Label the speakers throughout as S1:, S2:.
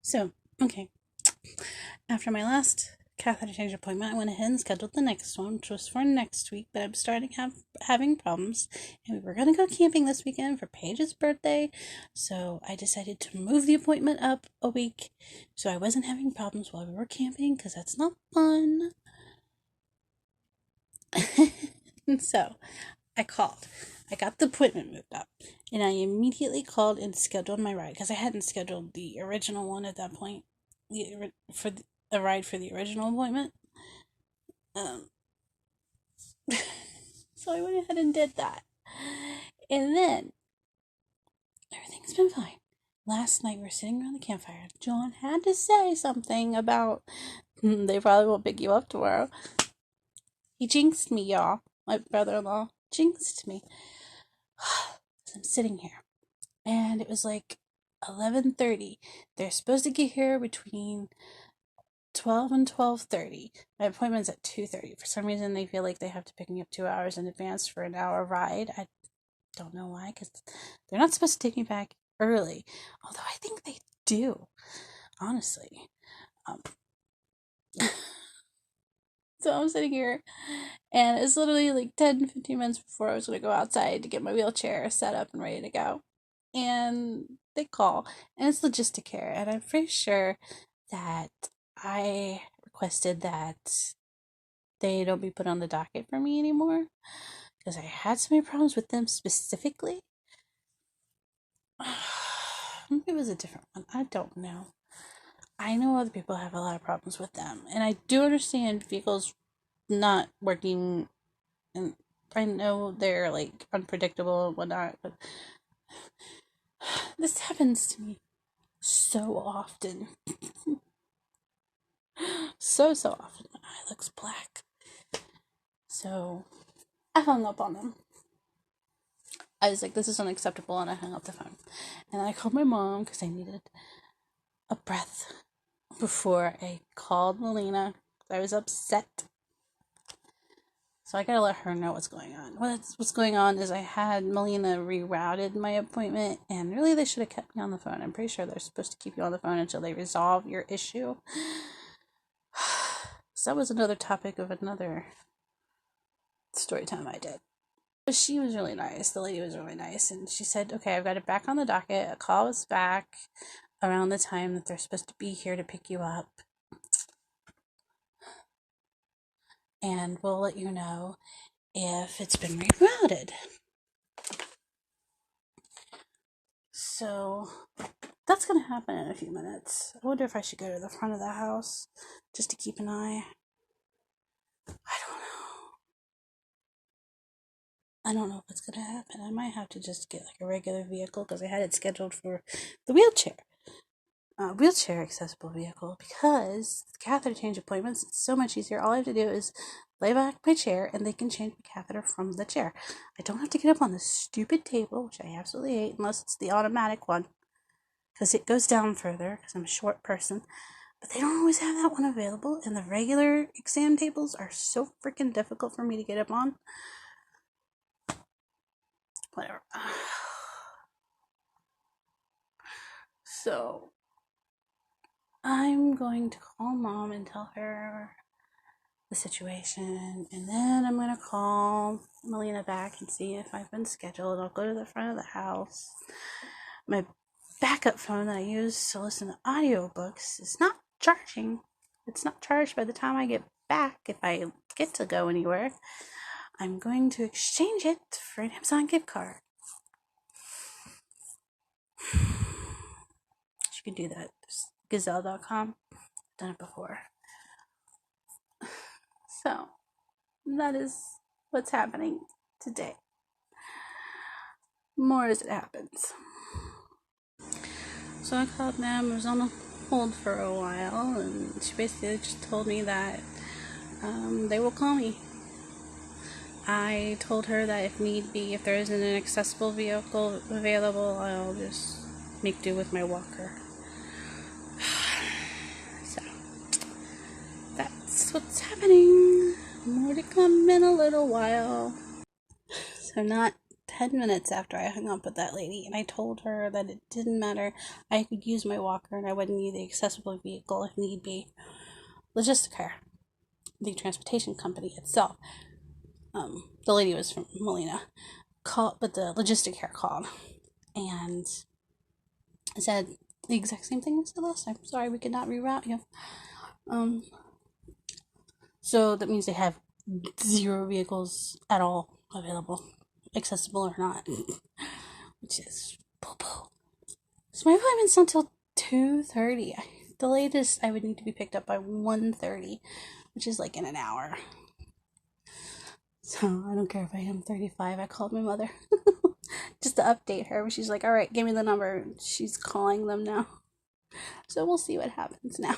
S1: So, okay. After my last catheter change appointment, I went ahead and scheduled the next one, which was for next week, but I'm starting having problems, and we were going to go camping this weekend for Paige's birthday, so I decided to move the appointment up a week so I wasn't having problems while we were camping, because that's not fun. So, I called. I got the appointment moved up, and I immediately called and scheduled my ride, because I hadn't scheduled the original one at that point, a ride for the original appointment. Um, so I went ahead and did that. And then, everything's been fine. Last night we were sitting around the campfire. John had to say something about, they probably won't pick you up tomorrow. He jinxed me, y'all. My brother-in-law jinxed me. I'm sitting here. And it was like 11:30. They're supposed to get here between 12 and 12:30. My appointment's at 2:30. For some reason, they feel like they have to pick me up 2 hours in advance for an hour ride. I don't know why, because they're not supposed to take me back early. Although I think they do, honestly. So I'm sitting here, and it's literally like 10, 15 minutes before I was going to go outside to get my wheelchair set up and ready to go. And they call, and it's Logisticare, and I'm pretty sure that I requested that they don't be put on the docket for me anymore, because I had so many problems with them specifically. Maybe it was a different one. I don't know. I know other people have a lot of problems with them, and I do understand vehicles not working, and I know they're like unpredictable and whatnot, but this happens to me so often. so often. My eye looks black. So I hung up on them. I was like, this is unacceptable, and I hung up the phone. And I called my mom because I needed a breath before I called Melina. I was upset. So I gotta let her know what's going on. What's going on is I had Melina rerouted my appointment, and really they should have kept me on the phone. I'm pretty sure they're supposed to keep you on the phone until they resolve your issue. So that was another topic of another story time I did. But she was really nice. The lady was really nice, and she said, okay, I've got it back on the docket. A call was back around the time that they're supposed to be here to pick you up. And we'll let you know if it's been rerouted. So that's going to happen in a few minutes. I wonder if I should go to the front of the house just to keep an eye. I don't know if it's going to happen. I might have to just get like a regular vehicle, because I had it scheduled for the wheelchair accessible vehicle, because the catheter change appointments, it's so much easier. All I have to do is lay back my chair, and they can change my catheter from the chair. I don't have to get up on this stupid table, which I absolutely hate, unless it's the automatic one, because it goes down further, because I'm a short person. But they don't always have that one available, and the regular exam tables are so freaking difficult for me to get up on. Whatever. So I'm going to call Mom and tell her the situation, and then I'm going to call Melina back and see if I've been scheduled. I'll go to the front of the house. My backup phone that I use to listen to audiobooks is not charging. It's not charged by the time I get back, if I get to go anywhere. I'm going to exchange it for an Amazon gift card. You can do that. Gazelle.com. I've done it before. So, that is what's happening today. More as it happens. So I called them. I was on hold for a while, and she basically just told me that they will call me. I told her that if need be, if there isn't an accessible vehicle available, I'll just make do with my walker. So, that's what's happening. More to come in a little while. So not 10 minutes after I hung up with that lady, and I told her that it didn't matter. I could use my walker, and I wouldn't need the accessible vehicle if need be. Logisticaire, the transportation company itself, the lady was from Molina, called, but the Logisticaire called, and said the exact same thing I said last time. Sorry, we could not reroute you. So that means they have 0 vehicles at all available, accessible or not, which is poo-poo. So my appointment's not until 2:30. The latest I would need to be picked up by 1:30, which is like in an hour. So I don't care if I am 35. I called my mother just to update her. She's like, all right, give me the number. She's calling them now. So we'll see what happens now.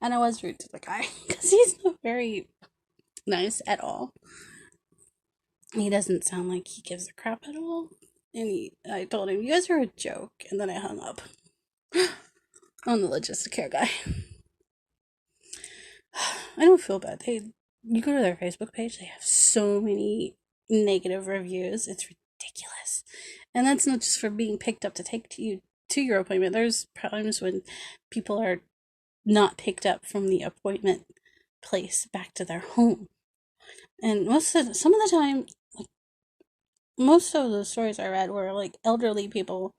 S1: And I was rude to the guy because he's not very nice at all. He doesn't sound like he gives a crap at all. And I told him, you guys are a joke. And then I hung up on the Logisticaire guy. I don't feel bad. You go to their Facebook page, they have so many negative reviews. It's ridiculous. And that's not just for being picked up to take you to your appointment. There's times when people are not picked up from the appointment place back to their home. And some of the time, like, most of the stories I read were like elderly people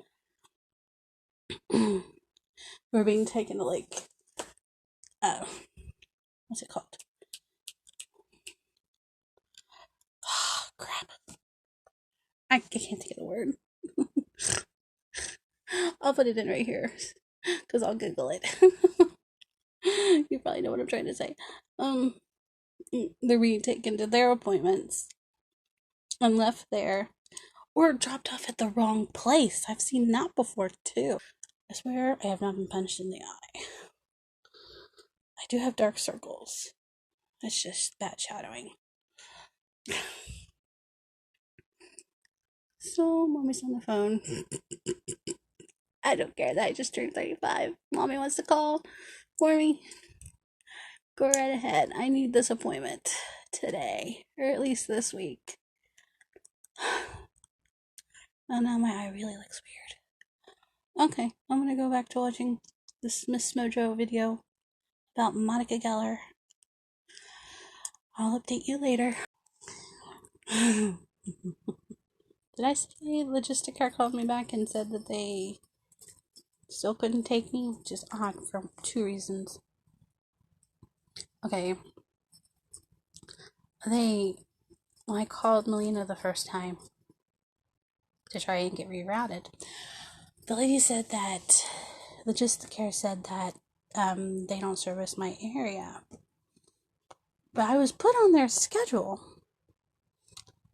S1: who were being taken to like, what's it called? Crap. I can't think of the word. I'll put it in right here because I'll Google it. You probably know what I'm trying to say. They're being taken to their appointments and left there, or dropped off at the wrong place. I've seen that before too. I swear I have not been punched in the eye. I do have dark circles. It's just bad shadowing. So, Mommy's on the phone. I don't care that I just turned 35. Mommy wants to call for me. Go right ahead. I need this appointment today, or at least this week. Oh, now my eye really looks weird. Okay, I'm gonna go back to watching this Miss Mojo video about Monica Geller. I'll update you later. Did I say Logisticaire called me back and said that they still couldn't take me? Which is odd for 2 reasons. Okay. When I called Melina the first time to try and get rerouted, the lady said that Logisticaire said that they don't service my area. But I was put on their schedule.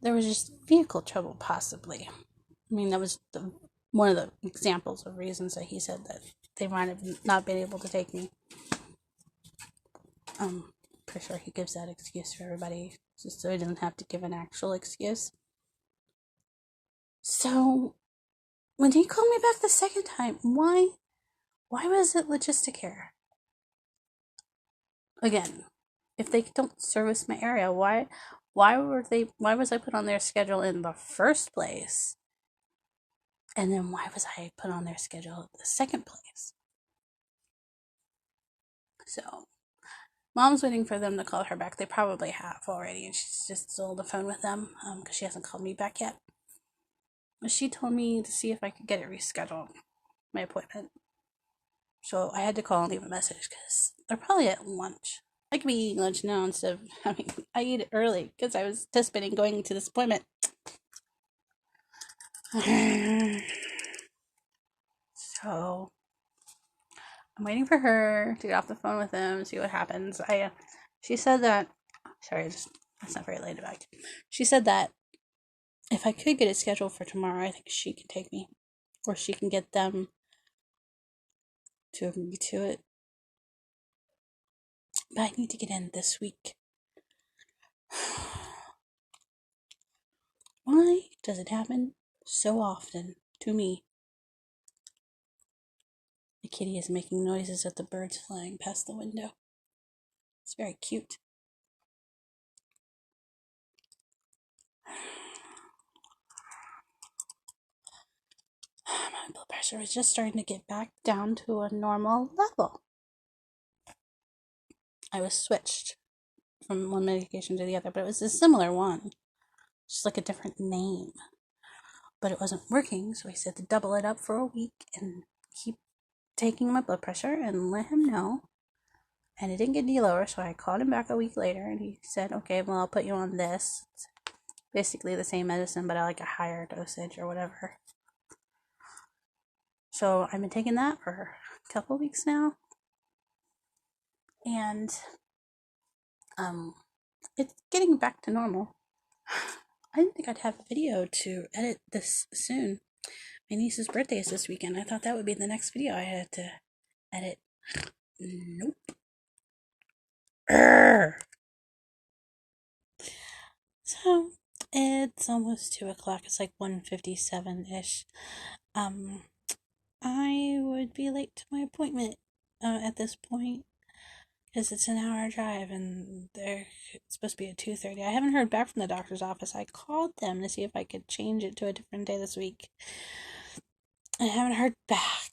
S1: There was just vehicle trouble, possibly. I mean, that was one of the examples of reasons that he said that they might have not been able to take me. Pretty sure he gives that excuse for everybody, just so he doesn't have to give an actual excuse. So, when he called me back the second time, why was it Logisticaire? Again, if they don't service my area, why was I put on their schedule in the first place? And then why was I put on their schedule in the second place? So, Mom's waiting for them to call her back. They probably have already, and she's just still on the phone with them because she hasn't called me back yet. She told me to see if I could get it rescheduled, my appointment. So I had to call and leave a message because they're probably at lunch. I could be eating lunch now instead of I eat it early because I was anticipating going to this appointment. So I'm waiting for her to get off the phone with him and see what happens. She said that, sorry, that's not very late about it. She said that if I could get it scheduled for tomorrow, I think she can take me, or she can get them to agree to it. But I need to get in this week. Why does it happen so often to me? The kitty is making noises at the birds flying past the window. It's very cute. my blood pressure was just starting to get back down to a normal level. I was switched from one medication to the other, but it was a similar one, just like a different name. But it wasn't working, so he said to double it up for a week and keep taking my blood pressure and let him know. And it didn't get any lower, so I called him back a week later, and he said, okay, well, I'll put you on this. It's basically the same medicine, but I like a higher dosage or whatever. So I've been taking that for a couple weeks now. And it's getting back to normal. I didn't think I'd have a video to edit this soon. My niece's birthday is this weekend. I thought that would be the next video I had to edit. Nope. So it's almost 2 o'clock. It's like 1:57-ish. I would be late to my appointment at this point, because it's an hour drive and it's supposed to be at 2:30. I haven't heard back from the doctor's office. I called them to see if I could change it to a different day this week. I haven't heard back.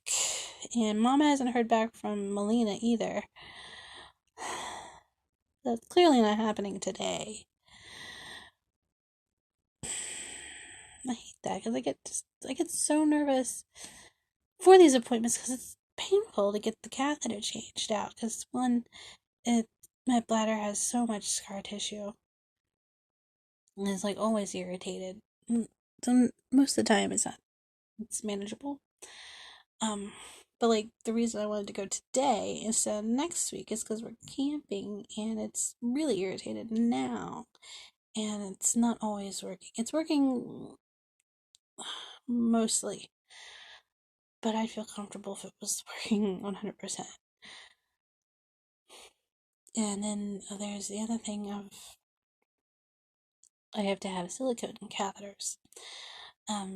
S1: And Mama hasn't heard back from Melina either. That's clearly not happening today. I hate that because I get so nervous for these appointments because it's painful to get the catheter changed out. Because one, my bladder has so much scar tissue and it's like always irritated. So most of the time it's manageable. But like the reason I wanted to go today instead of next week is because we're camping and it's really irritated now, and it's not always working. It's working mostly, but I'd feel comfortable if it was working 100%. And then there's the other thing of I have to have silicone catheters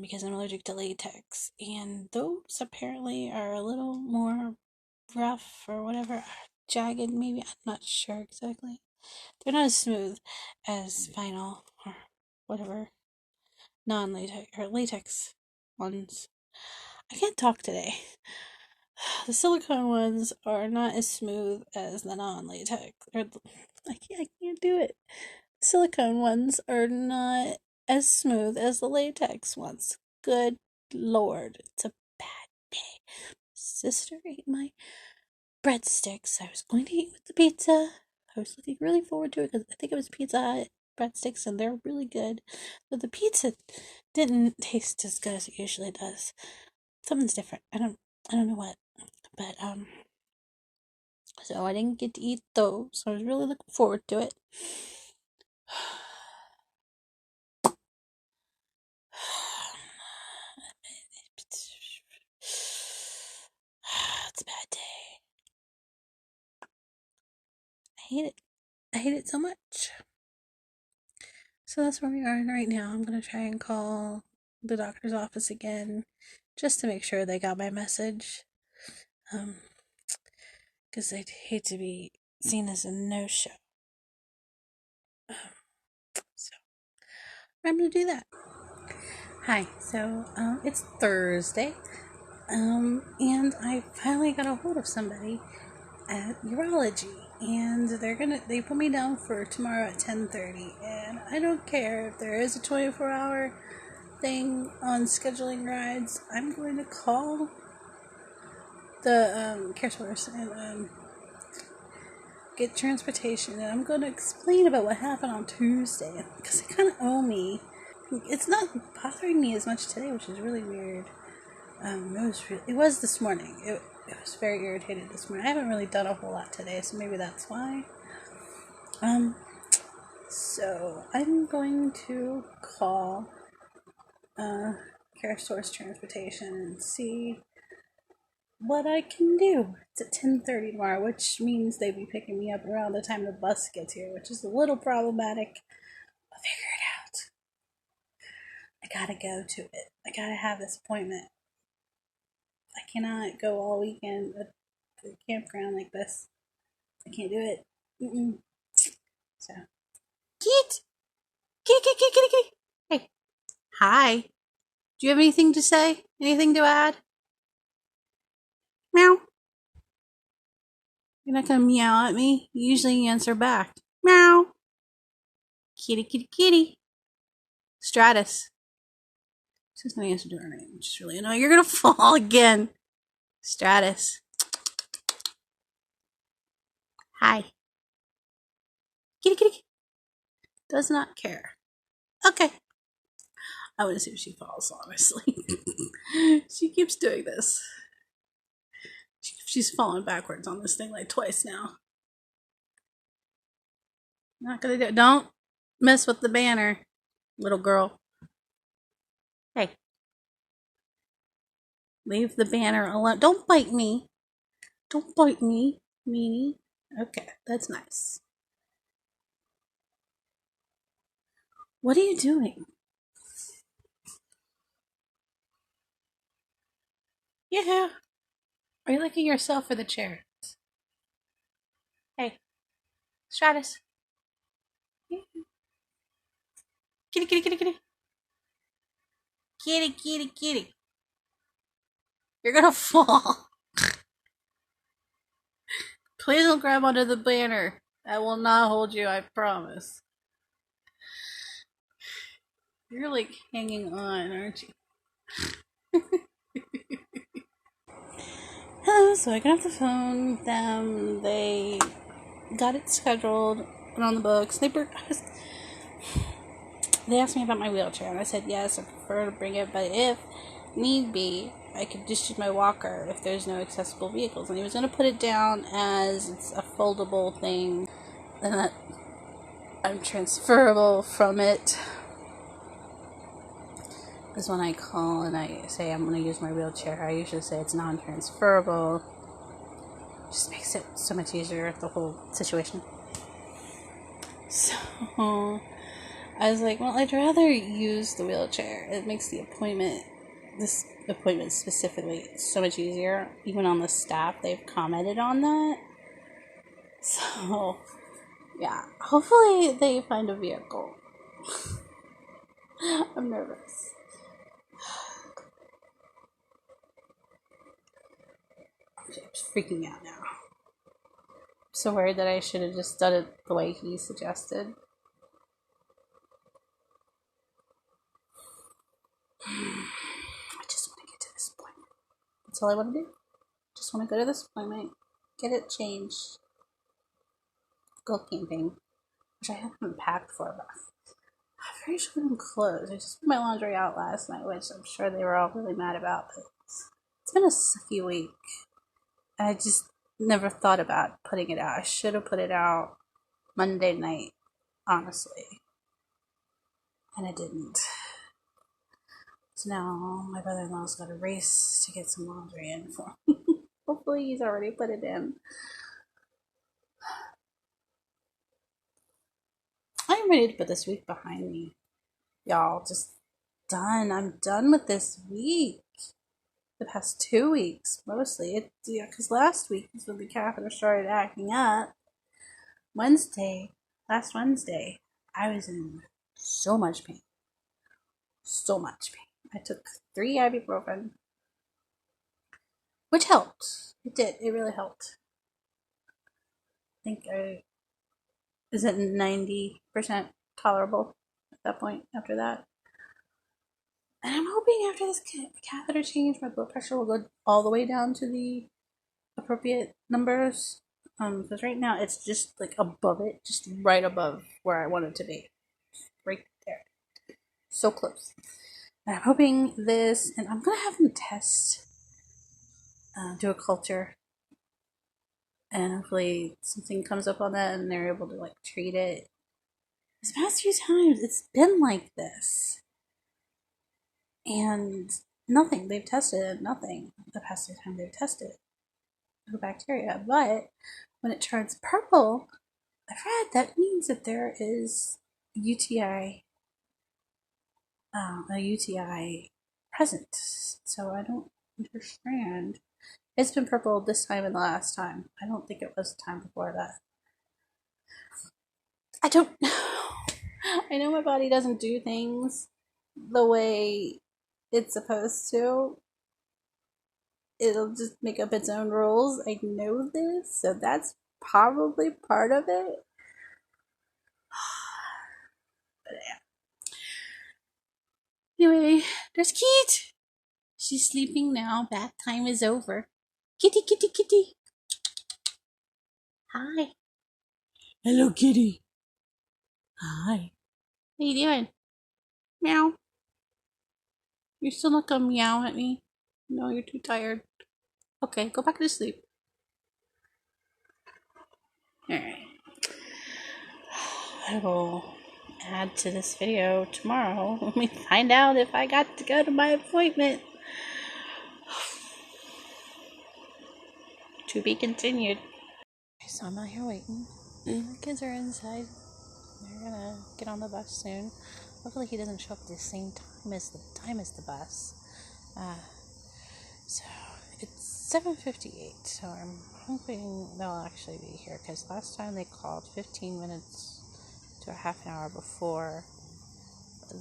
S1: because I'm allergic to latex, and those apparently are a little more rough or whatever, jagged maybe, I'm not sure exactly. They're not as smooth as vinyl or whatever non-latex or latex ones. I can't talk today. The silicone ones are not as smooth as the non-latex. I can't do it. Silicone ones are not as smooth as the latex ones. Good Lord, it's a bad day. Sister ate my breadsticks. I was going to eat with the pizza. I was looking really forward to it because I think it was Pizza Hut breadsticks and they're really good. But the pizza didn't taste as good as it usually does. Something's different. I don't know what. But so I didn't get to eat those. So I was really looking forward to it. It's a bad day. I hate it. I hate it so much. So that's where we are right now. I'm going to try and call the doctor's office again just to make sure they got my message. Because I'd hate to be seen as a no-show. So I'm going to do that. Hi, so it's Thursday, and I finally got a hold of somebody at urology, and they put me down for tomorrow at 10:30, and I don't care if there is a 24-hour thing on scheduling rides. I'm going to call the care source and get transportation, and I'm going to explain about what happened on Tuesday, because they kind of owe me. It's not bothering me as much today, which is really weird. It was this morning. It was very irritated this morning. I haven't really done a whole lot today, so maybe that's why. So I'm going to call Care Source Transportation and see what I can do. It's at 10:30 tomorrow, which means they'd be picking me up around the time the bus gets here, which is a little problematic. I'll figure it out. I gotta go to it. I gotta have this appointment. I cannot go all weekend at the campground like this. I can't do it. So, Kit! Hey. Hi. Do you have anything to say? Anything to add? Meow. You're not gonna meow at me. You usually answer back. Meow. Kitty, kitty, kitty. Stratus. She's gonna answer to her name, which is really annoying. You're gonna fall again. Stratus. Hi. Kitty, kitty, kitty. Does not care. Okay. I want to see if she falls, honestly. She keeps doing this. She's fallen backwards on this thing like twice now. Not gonna do it. Don't mess with the banner, little girl. Hey. Leave the banner alone. Don't bite me. Don't bite me, meanie. Okay, that's nice. What are you doing? Yeah. Are you licking yourself or the chair? Hey, Stratus. Kitty, kitty, kitty, kitty. Kitty, kitty, kitty. You're gonna fall. Please don't grab onto the banner. I will not hold you, I promise. You're like hanging on, aren't you? Hello, so I got off the phone with them. They got it scheduled, put on the books. They asked me about my wheelchair, and I said yes, I prefer to bring it, but if need be, I could just use my walker if there's no accessible vehicles. And he was going to put it down as it's a foldable thing, and that I'm transferable from it. Because when I call and I say I'm going to use my wheelchair, I usually say it's non-transferable. Just makes it so much easier, the whole situation. So I was like, well, I'd rather use the wheelchair. It makes this appointment specifically, so much easier. Even on the staff, they've commented on that. So, yeah, hopefully they find a vehicle. I'm nervous. I'm freaking out now. I'm so worried that I should have just done it the way he suggested. I just want to get to this appointment. That's all I want to do. Just want to go to this appointment, get it changed, go camping, which I haven't packed for, but I'm very sure I'm clothes. I just put my laundry out last night, which I'm sure they were all really mad about, but it's been a sucky week. I just never thought about putting it out. I should have put it out Monday night, honestly. And I didn't. So now my brother-in-law's got a race to get some laundry in for me. Hopefully he's already put it in. I'm ready to put this week behind me. Y'all, just done. I'm done with this week. The past 2 weeks, mostly. Because last week is when the catheter started acting up. Last Wednesday, I was in so much pain. So much pain. I took 3 ibuprofen, which helped. It did. It really helped. I think is it 90% tolerable at that point after that. And I'm hoping after this catheter change, my blood pressure will go all the way down to the appropriate numbers. Because right now it's just like above it, just right above where I want it to be. Right there. So close. And I'm hoping this, and I'm going to have them test, do a culture. And hopefully something comes up on that and they're able to like treat it. This past few times it's been like this. And nothing. They've tested it, nothing. The past 2 times they've tested it. No bacteria. But when it turns purple, I've read that means that there is a UTI present. So I don't understand. It's been purple this time and the last time. I don't think it was the time before that. I don't know. I know my body doesn't do things the way it's supposed to. it'll just make up its own rules. I know this, so that's probably part of it. But yeah. Anyway, there's Kate. She's sleeping now. Bath time is over. Kitty, kitty, kitty. Hi. Hello, kitty. Hi. What are you doing? Meow. You're still not gonna meow at me? No, you're too tired. Okay, go back to sleep. Alright. I will add to this video tomorrow when we find out if I got to go to my appointment. To be continued. So I'm out here waiting. The kids are inside. They're gonna get on the bus soon. Hopefully he doesn't show up at the same time as the bus. So it's 7:58. So I'm hoping they'll actually be here, because last time they called 15 minutes to a half an hour before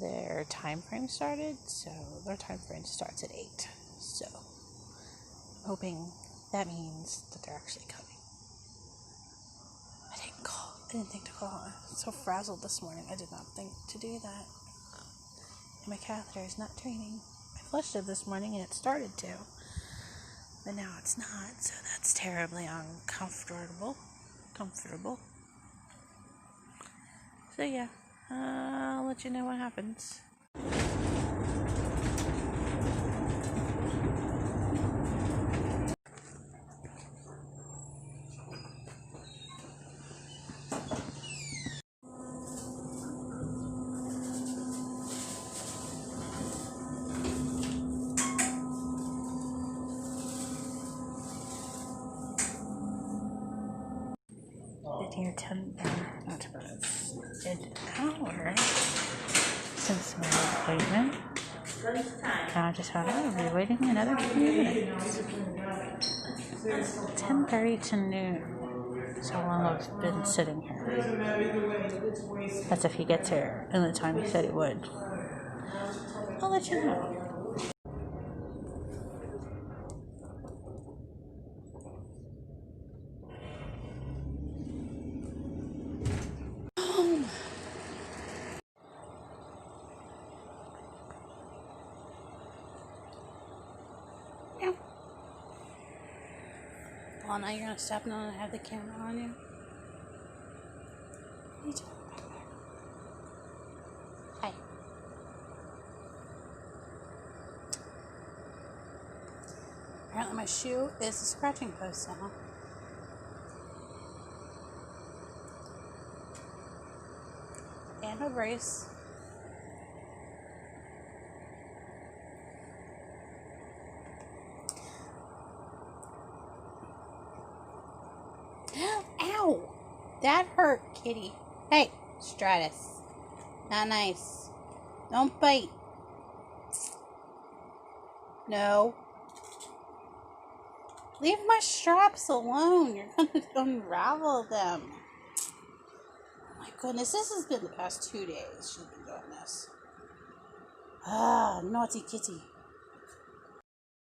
S1: their time frame started. So their time frame starts at 8. So I'm hoping that means that they're actually coming. I didn't think to call. I was so frazzled this morning. I did not think to do that. And my catheter is not training. I flushed it this morning and it started to, but now it's not. So that's terribly uncomfortable. So yeah, I'll let you know what happens. Been here 10 hours since my appointment. And I just found out I'll be waiting another few minutes. 10:30 to noon. That's how long I've been sitting here. That's if he gets here in the time he said he would. I'll let you know. Well, now you're gonna stop now and have the camera on you. What are you doing back there? Hi. Apparently my shoe is a scratching post now. And a brace. Ow! That hurt, kitty. Hey, Stratus. Not nice. Don't bite. No. Leave my straps alone. You're going to unravel them. Oh my goodness, this has been the past 2 days she's been doing this. Ah, naughty kitty.